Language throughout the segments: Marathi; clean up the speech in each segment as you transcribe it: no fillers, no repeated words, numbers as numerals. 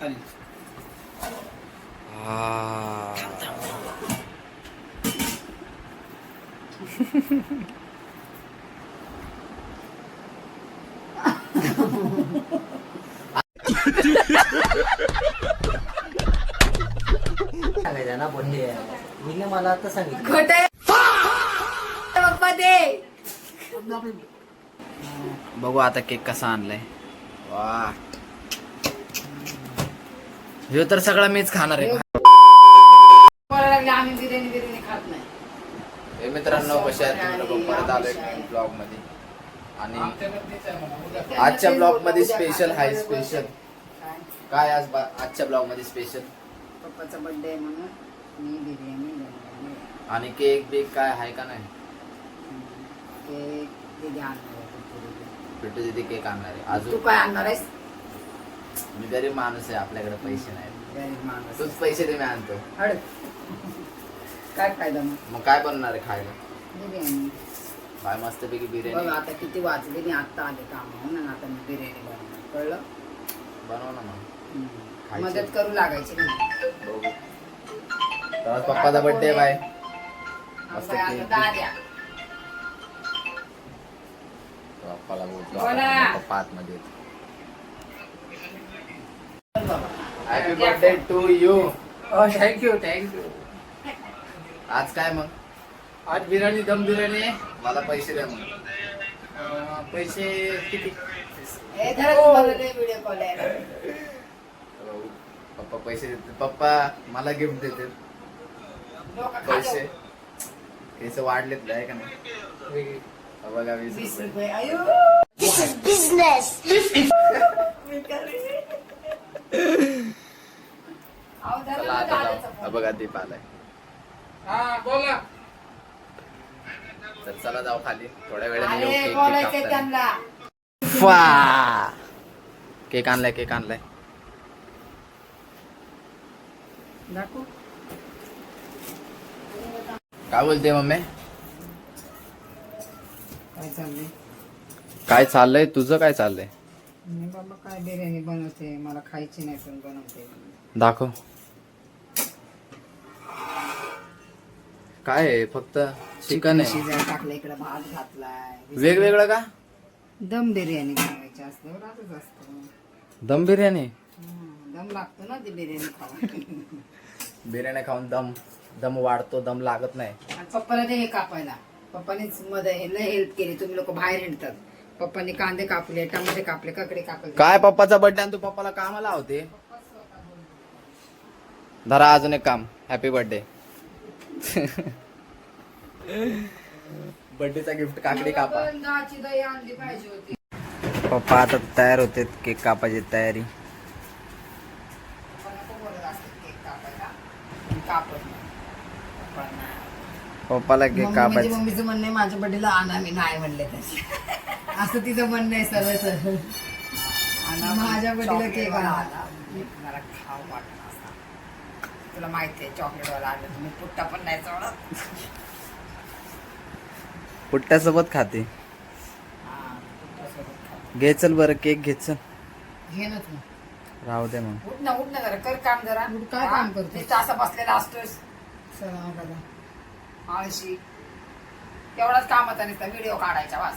खाली. सांगायचं ना बोलली मी मला आता सांगितलं खोटे पप्पा दे. बघू आता केक कसा आणलाय. वा ह्यो तर सगळा मीच खाणार आहे. आम्ही बिर्याणी बिर्याणी खात नाही. हे मित्रांनो कशा आहेत तुम्ही लोक, परत आलोय ब्लॉग मध्ये. आणि आजच्या ब्लॉग मध्ये स्पेशल हाय. स्पेशल काय आजच्या ब्लॉग मध्ये स्पेशल पप्पाचा बर्थडे म्हणून मी बिर्याणी बनवली. आणि केक बेक काय आहे का नाही. केक दीदी आणणार आहे. पिंटू दीदी केक आणणार आहे. तू अजून काय आणणार आहेस? मी गरीब माणूस आहे, आपल्याकडे पैसे नाही. गरीब माणूस. तूच पैसे दे मी आणतो. हड. काय फायदा मग? काय बनवणार आहे खायला. बिर्याणी. काय मस्तपैकी बघ बिर्याणी आता किती वाजले. मी आत्ता आले कामावरून आणि आता मी बिर्याणी बनवणार. कळलं? बनव ना मग. खायची. मदत करू लागायची नाही. बघू. तर आज पप्पाचा बर्थडे बाय. मस्त बाई, आता केक दाद्या. पप्पाला बोलतो बोला. आपण, पप्पा आतमध्ये येतो. चल बाबा. Happy birthday to you. Thank you. आज काय मग. आज बिर्याणी, दम बिर्याणी. मला पैसे द्या मग. पैसे किती? हे धर तुम्हाला ते व्हिडिओ कॉल आहे. पप्पा पैसे देते. पप्पा मला गिफ्ट देते. डोकं खा पैसे जाऊ. पैसे वाढलेत आहे का नाही. बघा 20 20 रुपये. रुपये. आयो. अहो, धरा चला ना आता दादाचा जाऊ. फोन. बघा दीप आलाय. हा बोला. तर चला जाऊ खाली. थोड्या वेळाने येऊ. अरे केक बोलायचं कापताना. त्यांना. केक आणलाय. केक आणलाय. दाखव. काय बोलते मम्मी. काय चाललंय? काय चाललंय तुझं. काय चाललंय. मी बाबा काय बिर्याणी बनवते. मला खायची नाही पण बनवते. दाखव. काय आहे. फक्त चिकन आहे. शिजायला टाकलं. इकडे भात घातलाय. वेगवेगळं का. दम बिर्याणी बनवायची असल्यावर असंच असतं. दम बिर्याणी. दम लागतो ना ती बिर्याणी खाऊन. बिर्याणी खाऊन दम वाढतो. दम लागत नाही. आणि पप्पाला ते हे कापायला. पप्पानीच लय हेल्प केली. तुम्ही लोक बाहेर हिंडतात. पप्पानी कांदे कापले, टमाटे कापले, काकडे कापले. काय पप्पाचा बर्थडे आणि तू पप्पाला कामाला होते. धरा अजून एक काम. Happy birthday. बर्थडेचा गिफ्ट काकडी कापा. नाची दही आणली पाहिजे होती. पप्पा आता तयार होते केक कापायची तयारी. पप्पा नको बोलत असतात केक कापायला. मी कापत नाही. पप्पांना. पप्पाला केक कापायचं. मम्मीचं म्हणणं आहे माझ्या बर्थडेला आणा. मी नाही म्हणले त्याची. असं तिचं म्हणणं आहे सरळ सरळ. माझ्या बर्थडेला केक आणा. मला खाऊ वाटत असता. तुला माहिती आहे चॉकलेटवाला आणलं तुम्ही पुट्टा पण नाही चढत. पुट्ट्यासोबत खाते. हा, पुट्ट्यासोबत खा. घे चल बरं केक घे चल. घे ना तू. राहू दे मग. उठ ना जरा. कर काम जरा. काय काम करतो. असा बसलेला असतोस. आळशी. तेवढाच कामाचा नसता. व्हिडिओ काढायचा वास.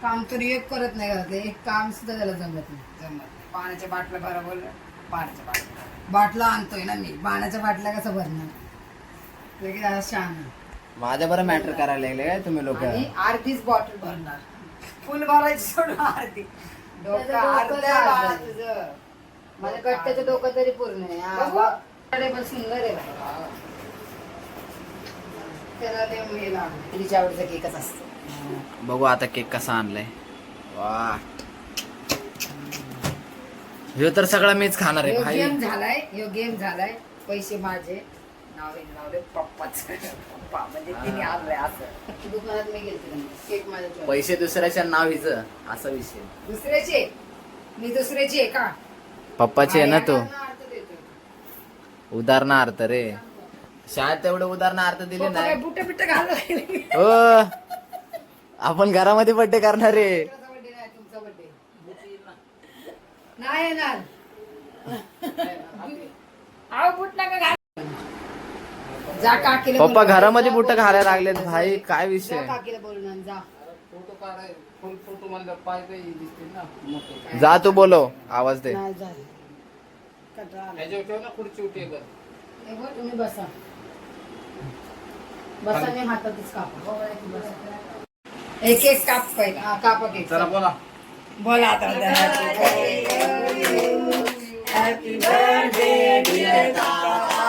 काम तरी एक करत नाही घरातलं. एक काम सुद्धा त्याला जमत नाही. पाण्याच्या बाटल्या बरोबर. पाण्याच्या बाटला आणतोय ना मी. पाण्याच्या बाटल्या कसं भरणार. लगेच आता शान. माझ्या बरं मॅटर करायला लागले काय तुम्ही लोक. आणि अर्धीच बॉटल भरणार. फुल भरायची सोडून अर्धी. डोकं अर्ध्या बाळा तुझं. माझ्या कट्ट्याचं डोकं तरी पूर्ण आहे. पण सुंदर आहे बाई. त्याला ते हे लागलं. तिच्या आवडीचा केकच असतो. बघू आता केक कसा आणलाय. वा ह्यो तर सगळा मीच खाणार आहे भाई. गेम झालाय. पैसे माझे. नाव पप्पाच. पप्पा म्हणजे तिने आणलंय असं. दुकानात मी गेलते. केक माझ्या. पैसे दुसऱ्याच्या नाव हिचं असा विषय. दुसऱ्याचे. मी दुसऱ्याची आहे का. पप्पाची आहे ना तो. अर्थ देतोय. उदाहरणार्थ रे. शाळेत तेवढं उदाहरणार्थ दिले पप्पा काय नाही. बुट्टे बिट्टे घालून. हो आपण घरामध्ये बर्थडे करणार रे. तुमचा बर्थडे नाही येणार. आव बुट नका घाल. जा काकीला पप्पा बोलून घरामध्ये जा, बुट बोल. घालायला लागलेत भाई, काय जा विषय. काकीला बोलून आण, जा. फोटो काढाय फुल फोटो म्हणलं पाय काही दिसतील ना मोठे. जा तू बोलो, आवाज दे. नाही झालं. कंटाळा आला. ह्याच्यावर ठेव ना खुर्ची टेबल. हे बघ, तुम्ही बसा. बसा आणि हातातच कापा. एक एक काप पहिला. हा, कापा केक. चला बोला. बोला आता. हॅपी बर्थडे डिअर काका.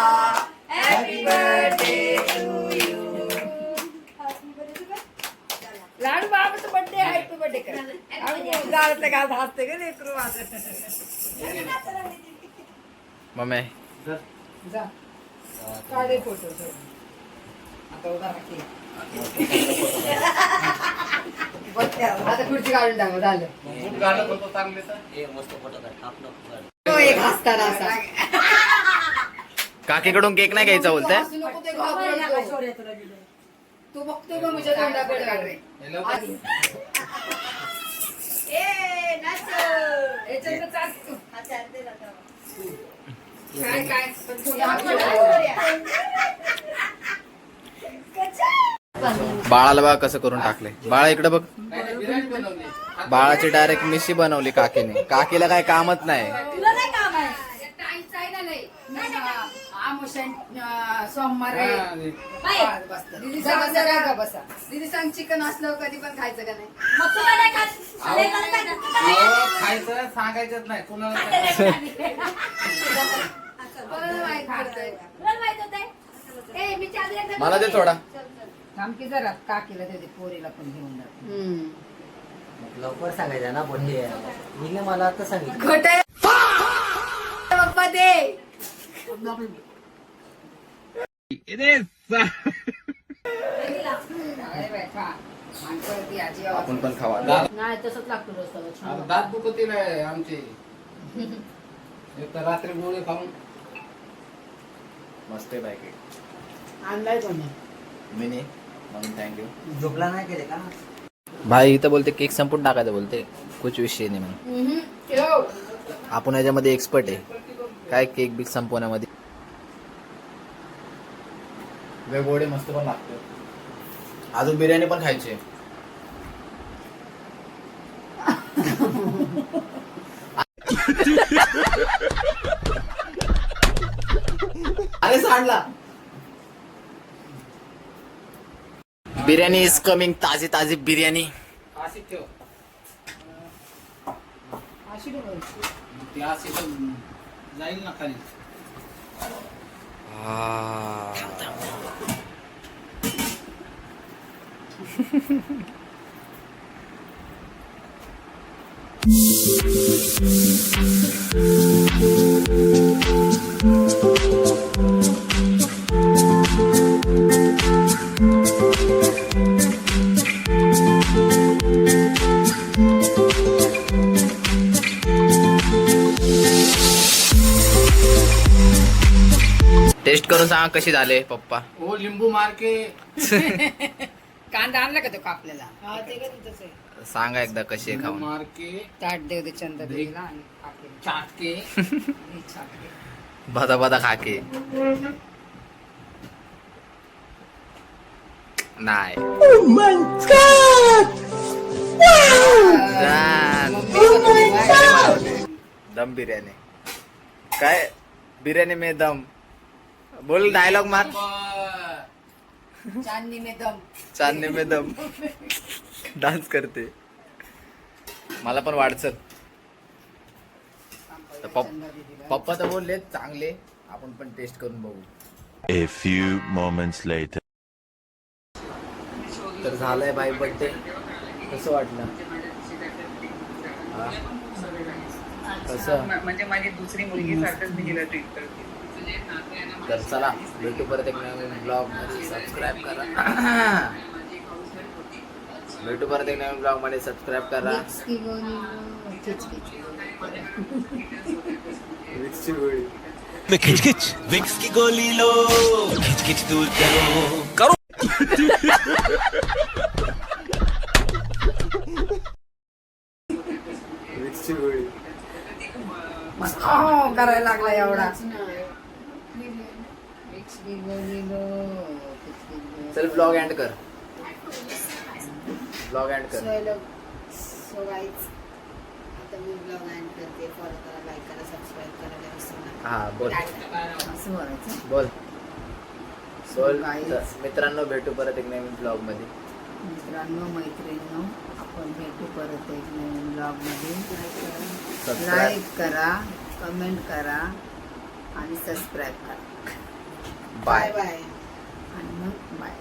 Happy birthday to you. लहान बाबाचा बर्थडे हॅपी बर्थडे कर. गावातल्या गावात हसते का लेकरू माझं. मम्मी जा काढे फोटो. आता उभा राखी. आता खुर्ची काढून टाकू. झालं. बूट घालत होतो चांगले तर. मस्त फोटो काढ, आपलं काढ. तो एक हसताना असा. काकीकडून केक नाही घ्यायचा बोलताय. हसू नको, ते घाबरतो. तू बघतोय का माझ्या तोंडाकडे. हे लवकर. आधी. याच्यातनं चाल तू. काय काय पण थोडं बाळाला बघा कसं करून टाकले. बाळा इकडे बघ, नाही, नाही, बिर्याणी बनवली. बाळाची डायरेक्ट मिशी बनवली काकीने. काकीला काय कामच नाही. तुला नाही काम आहे. टाईमचं आहे ना लय. आमुषण सोमवार आहे. हा, आणि दीदी सांग जरा का बसा. दीदी सांग चिकन असलं कधी पण खायचं का नाही. अहो, खायचं सांगायचंच नाही कुणाला. कोणाला माहित पडतंय. मला दे थोडा. थांब की जरा काकीला देते, पोरीला पण घेऊन जाते. लवकर सांगायचं ना बर्थडे आहे. हिने मला आता सांगितलं. खोट पप्पा दे. आपण पण खावा. नाही तसंच लागतो रस्ता. आता दात दुखतील आहे आमचे. एक तर रात्री गोळी खाऊन. मस्त आहे बाई केक. आणलाय कोणी. मिनी म्हणून थँक्यू. झोपला नाही केले का? भाई इथं बोलते केक संपून टाकायचं बोलते. कुछ विषय नाही म्हणून. आपण याच्यामध्ये एक्सपर्ट आहे. काय केक बिक संपवण्यामध्ये. गोडे मस्त पण लागते. अजून बिर्याणी पण खायची. अरे सांडला. Biryani is coming. ताजी ताजी बिर्याणी. अशी ठेव. अशी ठेवायची. ती अशी तर जाईल ना खाली. टेस्ट करून सांगा कशी झाले पप्पा. ओ लिंबू मार के. कांदा आणला का तो कापलेला. हा ते का तिथंच आहे. सांगा एकदा कशी आहे लिंबू खाऊन. मार के ताट देव दे चंद्रदेवीला आणि कापलेलं. चाट के. हे छापले. बदा बदा खाके. नाही. दम बिर्याणी. काय बिर्याणी में दम. बोल डायलॉग मार. चांदनी में दम. चांदणे में दम. डान्स करते. मला पण वाढचल. पप्पा तर बोलले चांगले. आपण पण टेस्ट करून बघू. A few moments later. तर झालंय बाई बर्थडे. कसं वाटलं. कसं म्हणजे माझी दुसरी मुलगी सारखंच मी हिला ट्रीट करते. तर चला भेटू परत एक नवीन ब्लॉग मध्ये. सबस्क्राईब करा. भेटू परत एक नवीन ब्लॉग मध्ये. सबस्क्राईब करा. मिक्सची गोळी. में खिच खिच विक्स की गोली लो, खिच खिच दूर करो मिक्सची गोळी. हो करायला लागला एवढा चल ब्लॉग एंड कर. ब्लॉग एंड कर. सो गाईज आता मी ब्लॉग एंड करते. फॉलो करा, लाईक करा, सबस्क्राईब करायला विसरू नका. हा बोल असं बोलायचं. बोल बोल. Guys. तर मित्रांनो भेटू परत एक नवीन ब्लॉग मध्ये. मित्रांनो मैत्रिणींनो आपण भेटू परत एक नवीन ब्लॉग मध्ये. सबस्क्राईब. लाईक करा, कमेंट करा आणि सबस्क्राईब करा. बाय. बाय आणि मग बाय.